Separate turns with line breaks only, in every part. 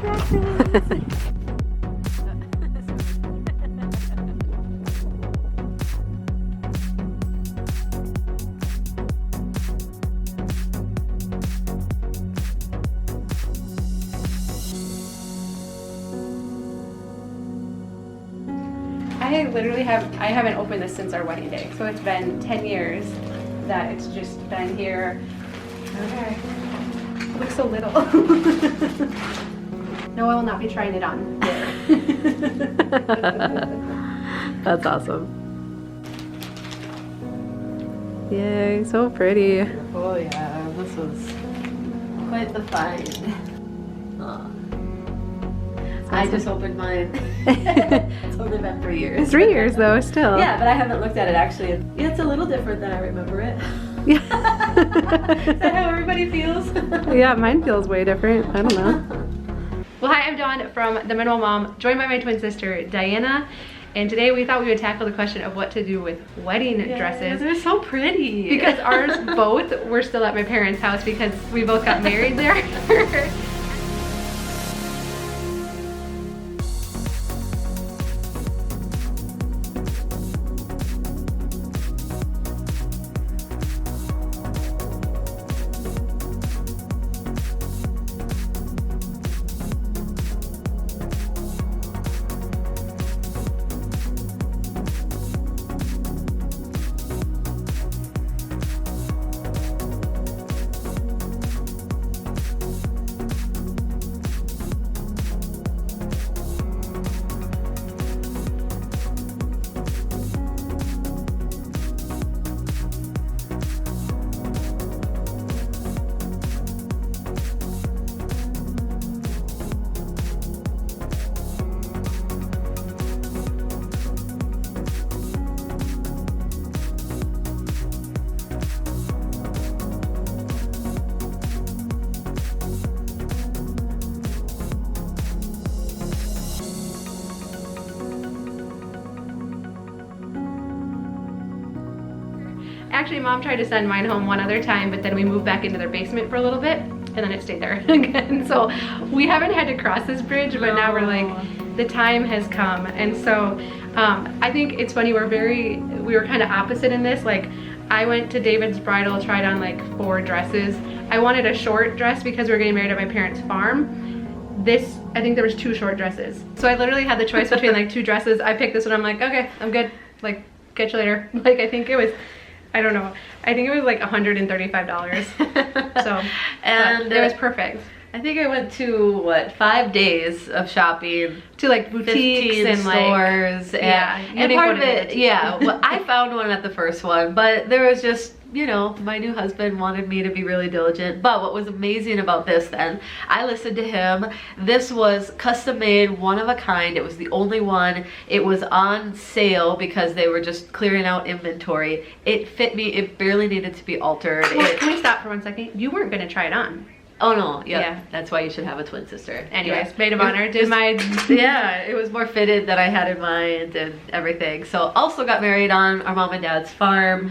Congratulations. I haven't opened this since our wedding day. So it's been 10 years that it's just been here. Okay. It looks so little. No, I will not be trying it on.
That's awesome. Yay, so pretty.
Oh yeah, this was quite the find. I just opened mine. It's only been 3 years.
3 years though, still.
Yeah, but I haven't looked at it actually. Yeah, it's a little different than I remember it.
Yeah.
Is that how everybody feels?
Yeah, mine feels way different. I don't know.
Well, hi, I'm Dawn from The Minimal Mom, joined by my twin sister, Diana. And today we thought we would tackle the question of what to do with wedding dresses.
They're so pretty.
Because ours both were still at my parents' house because we both got married there. Actually, Mom tried to send mine home one other time, but then we moved back into their basement for a little bit, and then it stayed there again. So we haven't had to cross this bridge, but now we're like, the time has come. And so I think it's funny, we were kind of opposite in this. Like, I went to David's bridal, tried on like 4 dresses. I wanted a short dress because we were getting married at my parents' farm. I think there was 2 short dresses. So I literally had the choice between like 2 dresses. I picked this one, I'm like, okay, I'm good. Like, catch you later. Like, I think it was, I don't know. I think it was like $135. So, and it was perfect.
I think I went to, what, 5 days of shopping.
To like boutiques and
stores.
Like,
and part of it, well, I found one at the first one, but there was just, you know, my new husband wanted me to be really diligent. But what was amazing about this then, I listened to him. This was custom made, one of a kind. It was the only one. It was on sale because they were just clearing out inventory. It fit me. It barely needed to be altered.
Well, can we stop for 1 second? You weren't going to try it on.
Oh no, yeah, that's why you should have a twin sister.
Anyways, maid of honor, did my...
Yeah, it was more fitted than I had in mind and everything. So also got married on our mom and dad's farm,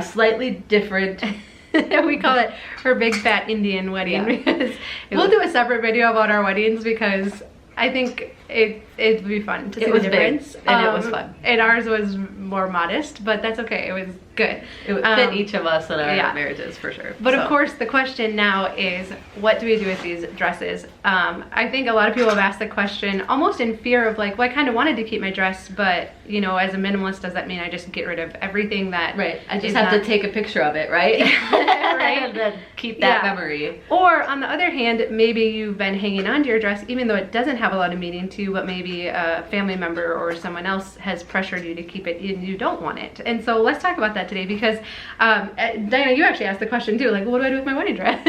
slightly different.
We call it her big fat Indian wedding because we'll do a separate video about our weddings because I think it would be fun to see the difference.
Big, and it was fun.
And ours was more modest, but that's okay. It was good.
It would fit each of us in our marriages for sure.
But of course, the question now is, what do we do with these dresses? I think a lot of people have asked the question almost in fear of like, well, I kind of wanted to keep my dress, but you know, as a minimalist, does that mean I just get rid of everything that?
Right. I just have to take a picture of it, right?
Right.
And then keep that memory.
Or on the other hand, maybe you've been hanging on to your dress, even though it doesn't have a lot of meaning to you, but maybe a family member or someone else has pressured you to keep it and you don't want it. And so let's talk about that today because Diana, you actually asked the question too, like, what do I do with my wedding dress?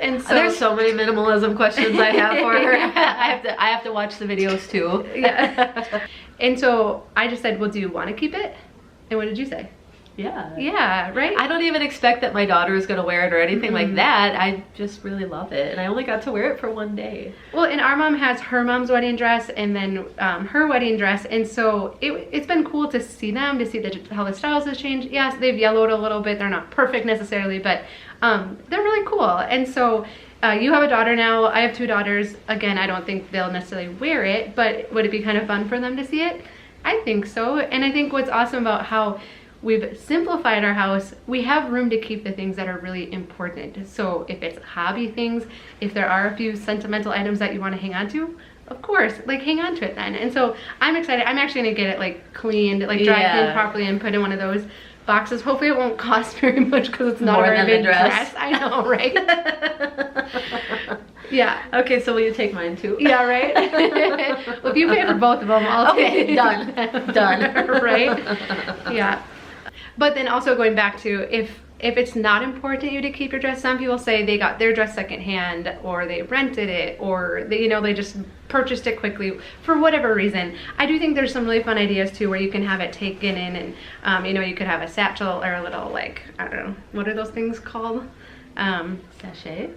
And so
there's so many minimalism questions I have for her. I have to watch the videos too.
Yeah. And so I just said, well, do you want to keep it? And what did you say? Yeah, right?
I don't even expect that my daughter is going to wear it or anything like that. I just really love it. And I only got to wear it for 1 day.
Well, and our mom has her mom's wedding dress and then her wedding dress. And so it's been cool to see them, to see how the styles has changed. Yes, they've yellowed a little bit. They're not perfect necessarily, but they're really cool. And so You have a daughter now. I have 2 daughters. Again, I don't think they'll necessarily wear it, but would it be kind of fun for them to see it? I think so. And I think what's awesome about how we've simplified our house, we have room to keep the things that are really important. So if it's hobby things, if there are a few sentimental items that you want to hang on to, of course, like hang on to it then. And so I'm excited. I'm actually gonna get it like cleaned, like dry cleaned properly and put in one of those boxes. Hopefully it won't cost very much because it's not
More
a very
than the
big
dress.
I know, right? Yeah.
Okay, so will you take mine too?
Yeah, right? Well, if you pay for both of them, I'll
Okay,
take
done. Done.
Right? Yeah. But then also going back to if it's not important to you to keep your dress, some people say they got their dress secondhand or they rented it or they, you know, they just purchased it quickly for whatever reason. I do think there's some really fun ideas too where you can have it taken in and you know, you could have a satchel or a little like, I don't know, what are those things called?
Sachet?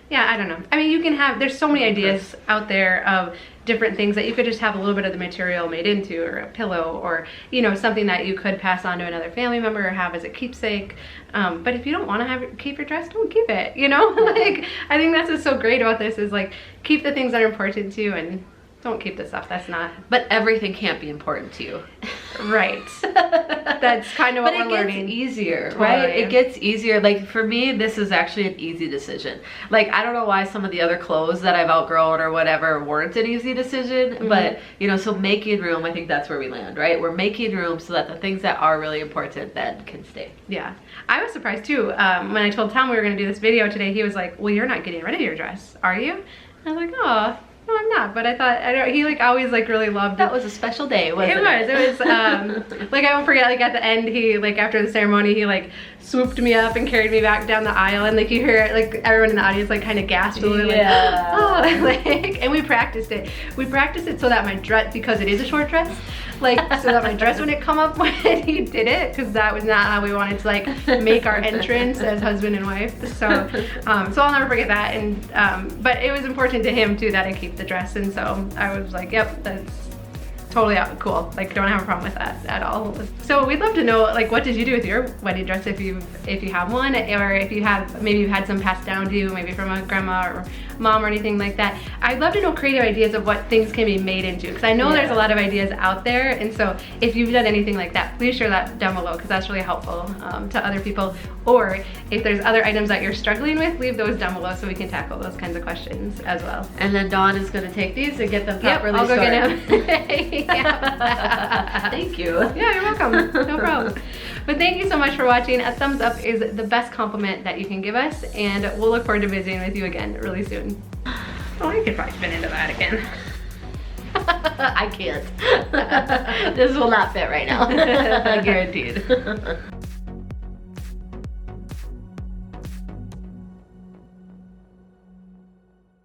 Yeah, I don't know. I mean, you can have, there's so many ideas out there of different things that you could just have a little bit of the material made into, or a pillow, or, you know, something that you could pass on to another family member or have as a keepsake. But if you don't want to keep your dress, don't keep it, you know? Like, I think that's what's so great about this is like, keep the things that are important to you and don't keep the stuff that's not.
But everything can't be important to you.
Right. That's kind of what we're learning.
But it gets easier,
Totally.
right? It gets easier. Like for me, this is actually an easy decision. Like I don't know why some of the other clothes that I've outgrown or whatever weren't an easy decision, but you know, so making room, I think that's where we land, right? We're making room so that the things that are really important then can stay.
Yeah. I was surprised too. When I told Tom we were going to do this video today, he was like, well, you're not getting rid of your dress, are you? And I was like, oh. No, I'm not, but I thought, I don't, he like always like really loved it.
That was a special day, wasn't it?
It was, like I won't forget, like at the end, he like after the ceremony, he like swooped me up and carried me back down the aisle, and like you hear like everyone in the audience like kind of gasped a little, like, oh, like, and we practiced it. We practiced it so that my dress, because it is a short dress, like so that my dress wouldn't come up when he did it, because that was not how we wanted to like make our entrance as husband and wife. So, so I'll never forget that. And but it was important to him too that I keep the dress, and so I was like, yep, that's totally cool. Like, don't have a problem with that at all. So we'd love to know, like, what did you do with your wedding dress if you have one, or if you have, maybe you've had some passed down to you, maybe from a grandma or mom or anything like that. I'd love to know creative ideas of what things can be made into, because I know there's a lot of ideas out there, and so if you've done anything like that, please share that down below, because that's really helpful to other people. Or if there's other items that you're struggling with, leave those down below so we can tackle those kinds of questions as well.
And then Dawn is going to take these and get them properly
I'll go
stored.
get him. Yeah.
Thank you.
Yeah, you're welcome. No problem. But thank you so much for watching. A thumbs up is the best compliment that you can give us, and we'll look forward to visiting with you again really soon. Oh, I could probably fit into that again.
I can't. This will not fit right now. Guaranteed.